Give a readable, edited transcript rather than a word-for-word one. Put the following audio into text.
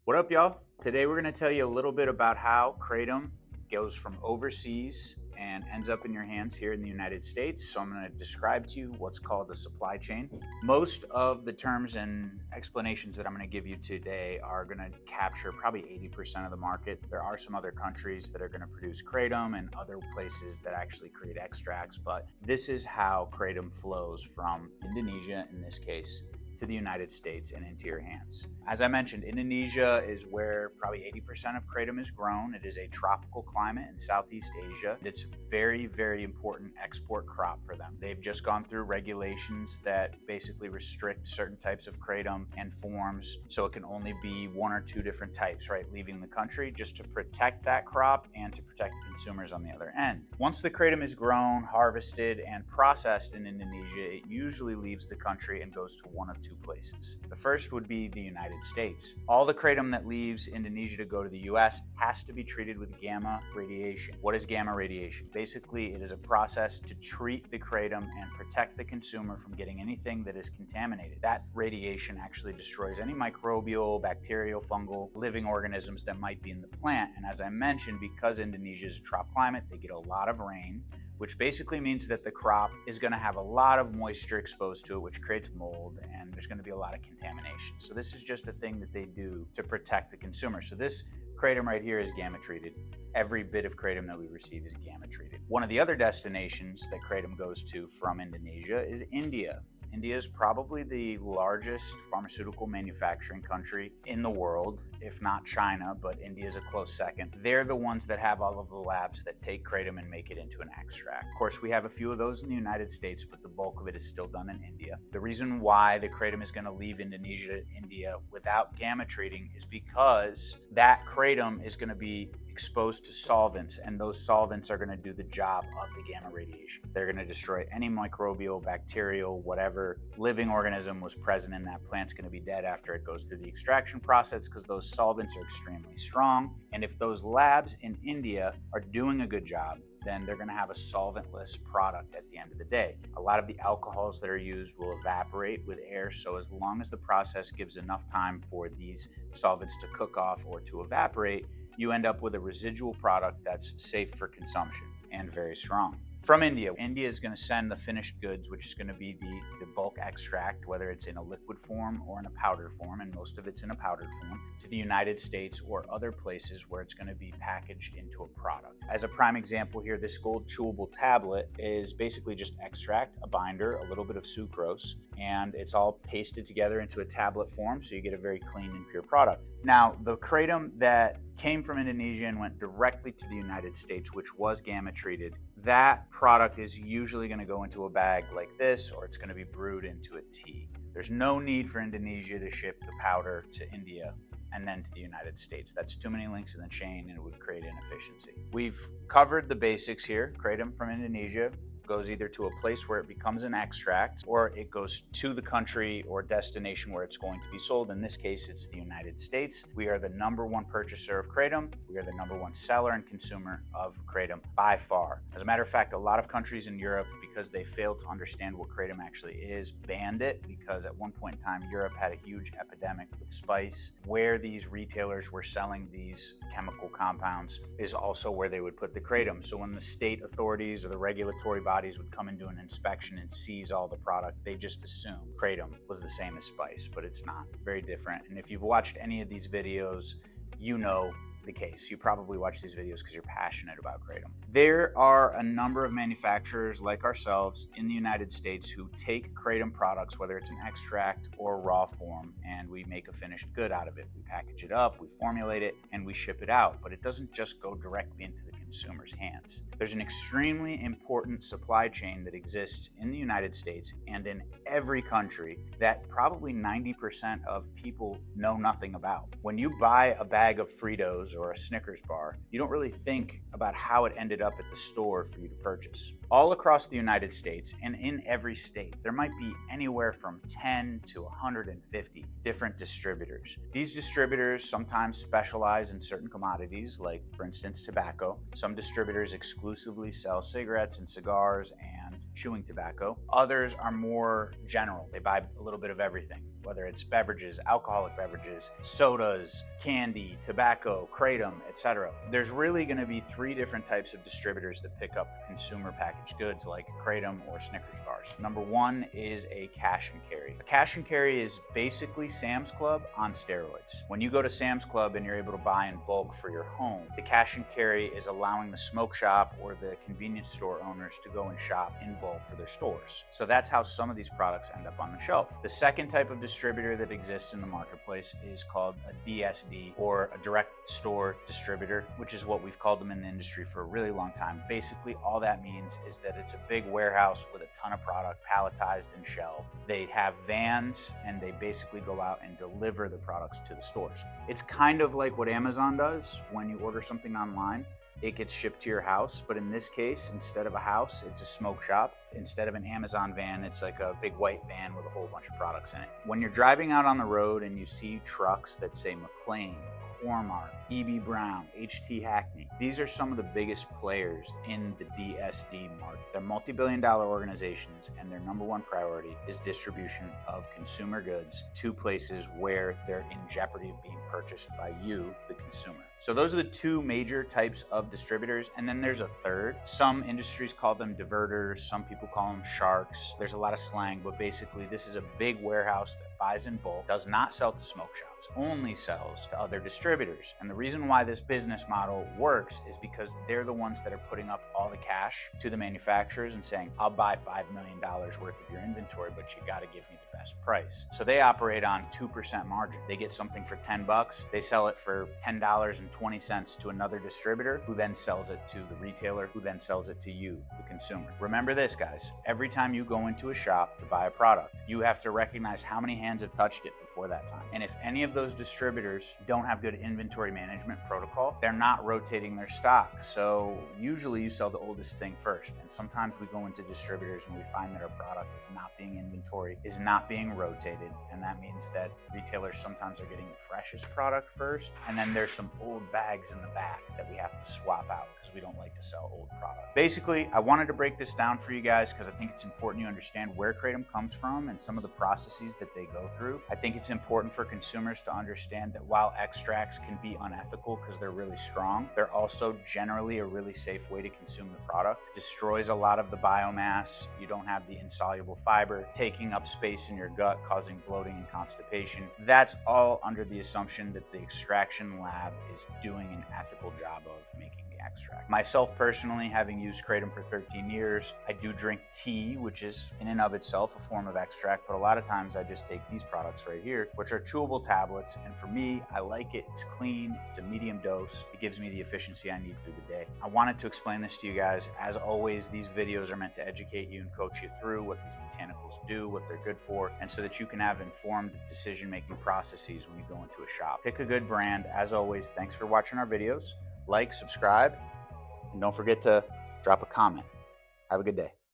What up, y'all? Today we're going to tell you a little bit about how Kratom goes from overseas and ends up in your hands here in the United States. So I'm going to describe to you what's called the supply chain. Most of the terms and explanations that I'm going to give you today are going to capture probably 80% of the market. There are some other countries that are going to produce Kratom and other places that actually create extracts, but this is how Kratom flows from Indonesia, in this case, to the United States and into your hands. As I mentioned, Indonesia is where probably 80% of Kratom is grown. It is a tropical climate in Southeast Asia. It's a very, very important export crop for them. They've just gone through regulations that basically restrict certain types of Kratom and forms, so it can only be one or two different types, right, leaving the country, just to protect that crop and to protect the consumers on the other end. Once the Kratom is grown, harvested, and processed in Indonesia, it usually leaves the country and goes to one of two places. The first would be the United States. All the Kratom that leaves Indonesia to go to the US has to be treated with gamma radiation. What is gamma radiation? Basically, it is a process to treat the Kratom and protect the consumer from getting anything that is contaminated. That radiation actually destroys any microbial, bacterial, fungal, living organisms that might be in the plant. And as I mentioned, because Indonesia is a tropical climate, they get a lot of rain, which basically means that the crop is going to have a lot of moisture exposed to it, which creates mold, and there's going to be a lot of contamination. So this is just a thing that they do to protect the consumer. So this Kratom right here is gamma treated. Every bit of Kratom that we receive is gamma treated. One of the other destinations that Kratom goes to from Indonesia is India. India is probably the largest pharmaceutical manufacturing country in the world, if not China, but India is a close second. They're the ones that have all of the labs that take Kratom and make it into an extract. Of course, we have a few of those in the United States, but the bulk of it is still done in India. The reason why the Kratom is going to leave Indonesia to India without gamma treating is because that Kratom is going to be exposed to solvents, and those solvents are going to do the job of the gamma radiation. They're going to destroy any microbial, bacterial, whatever living organism was present in that plant's going to be dead after it goes through the extraction process, because those solvents are extremely strong. And if those labs in India are doing a good job, then they're going to have a solventless product at the end of the day. A lot of the alcohols that are used will evaporate with air, so as long as the process gives enough time for these solvents to cook off or to evaporate, you end up with a residual product that's safe for consumption and very strong. From India, India is going to send the finished goods, which is going to be the bulk extract, whether it's in a liquid form or in a powdered form, and most of it's in a powdered form, to the United States or other places where it's going to be packaged into a product. As a prime example here, this gold chewable tablet is basically just extract, a binder, a little bit of sucrose, and it's all pasted together into a tablet form, so you get a very clean and pure product. Now, the Kratom that came from Indonesia and went directly to the United States, which was gamma treated, that product is usually going to go into a bag like this, or it's going to be brewed into a tea. There's no need for Indonesia to ship the powder to India and then to the United States. That's too many links in the chain, and it would create inefficiency. We've covered the basics here. Kratom from Indonesia goes either to a place where it becomes an extract, or it goes to the country or destination where it's going to be sold. In this case, it's the United States. We are the number one purchaser of Kratom. We are the number one seller and consumer of Kratom by far. As a matter of fact, a lot of countries in Europe, because they failed to understand what Kratom actually is, banned it, because at one point in time, Europe had a huge epidemic with spice. Where these retailers were selling these chemical compounds is also where they would put the Kratom. So when the state authorities or the regulatory bodies would come and do an inspection and seize all the product, they just assumed Kratom was the same as spice, but it's not. Very different. And if you've watched any of these videos, you know the case. You probably watch these videos because you're passionate about Kratom. There are a number of manufacturers like ourselves in the United States who take Kratom products, whether it's an extract or raw form, and we make a finished good out of it. We package it up, we formulate it, and we ship it out. But it doesn't just go directly into the consumer's hands. There's an extremely important supply chain that exists in the United States and in every country that probably 90% of people know nothing about. When you buy a bag of Fritos or a Snickers bar, you don't really think about how it ended up at the store for you to purchase. All across the United States and in every state, there might be anywhere from 10 to 150 different distributors. These distributors sometimes specialize in certain commodities, like, for instance, tobacco. Some distributors exclusively sell cigarettes and cigars and chewing tobacco. Others are more general. They buy a little bit of everything. whether it's beverages, alcoholic beverages, sodas, candy, tobacco, Kratom, etc. There's really going to be three different types of distributors that pick up consumer packaged goods like Kratom or Snickers bars. Number one is a cash and carry. A cash and carry is basically Sam's Club on steroids. When you go to Sam's Club and you're able to buy in bulk for your home, the cash and carry is allowing the smoke shop or the convenience store owners to go and shop in bulk for their stores. So that's how some of these products end up on the shelf. The second type of distributor that exists in the marketplace is called a DSD, or a direct store distributor, which is what we've called them in the industry for a really long time. Basically, all that means is that it's a big warehouse with a ton of product palletized and shelved. They have vans and they basically go out and deliver the products to the stores. It's kind of like what Amazon does when you order something online. It gets shipped to your house, but in this case, instead of a house, it's a smoke shop. Instead of an Amazon van, it's like a big white van with a whole bunch of products in it. When you're driving out on the road and you see trucks that say McLean, Core-Mark, E.B. Brown, H.T. Hackney. These are some of the biggest players in the DSD market. They're multi-billion-dollar organizations, and their number one priority is distribution of consumer goods to places where they're in jeopardy of being purchased by you, the consumer. So those are the two major types of distributors, and then there's a third. Some industries call them diverters, some people call them sharks. There's a lot of slang, but basically this is a big warehouse that buys in bulk, does not sell to smoke shops, only sells to other distributors. And the reason why this business model works is because they're the ones that are putting up all the cash to the manufacturers and saying, I'll buy $5 million worth of your inventory, but you gotta give me the best price. So they operate on 2% margin. They get something for $10, they sell it for $10.20 to another distributor, who then sells it to the retailer, who then sells it to you, the consumer. Remember this, guys, every time you go into a shop to buy a product, you have to recognize how many hands have touched it before that time. And if any of those distributors don't have good inventory management protocol, they're not rotating their stock. So usually you sell the oldest thing first. And sometimes we go into distributors and we find that our product is not being inventoried, is not being rotated. And that means that retailers sometimes are getting the freshest product first. And then there's some old bags in the back that we have to swap out because we don't like to sell old product. Basically, I wanted to break this down for you guys because I think it's important you understand where Kratom comes from and some of the processes that they go through. I think it's important for consumers to understand that while extracts can be unethical because they're really strong, they're also generally a really safe way to consume the product. It destroys a lot of the biomass. You don't have the insoluble fiber taking up space in your gut, causing bloating and constipation. That's all under the assumption that the extraction lab is doing an ethical job of making the extract. Myself personally, having used Kratom for 13 years, I do drink tea, which is in and of itself a form of extract, but a lot of times I just take these products right here, which are chewable tablets, and for me, I like it. It's clean, it's a medium dose, it gives me the efficiency I need through the day. I wanted to explain this to you guys. As always, these videos are meant to educate you and coach you through what these botanicals do, what they're good for, and so that you can have informed decision-making processes when you go into a shop. Pick a good brand. As always, thanks for watching our videos. Like, subscribe, and don't forget to drop a comment. Have a good day.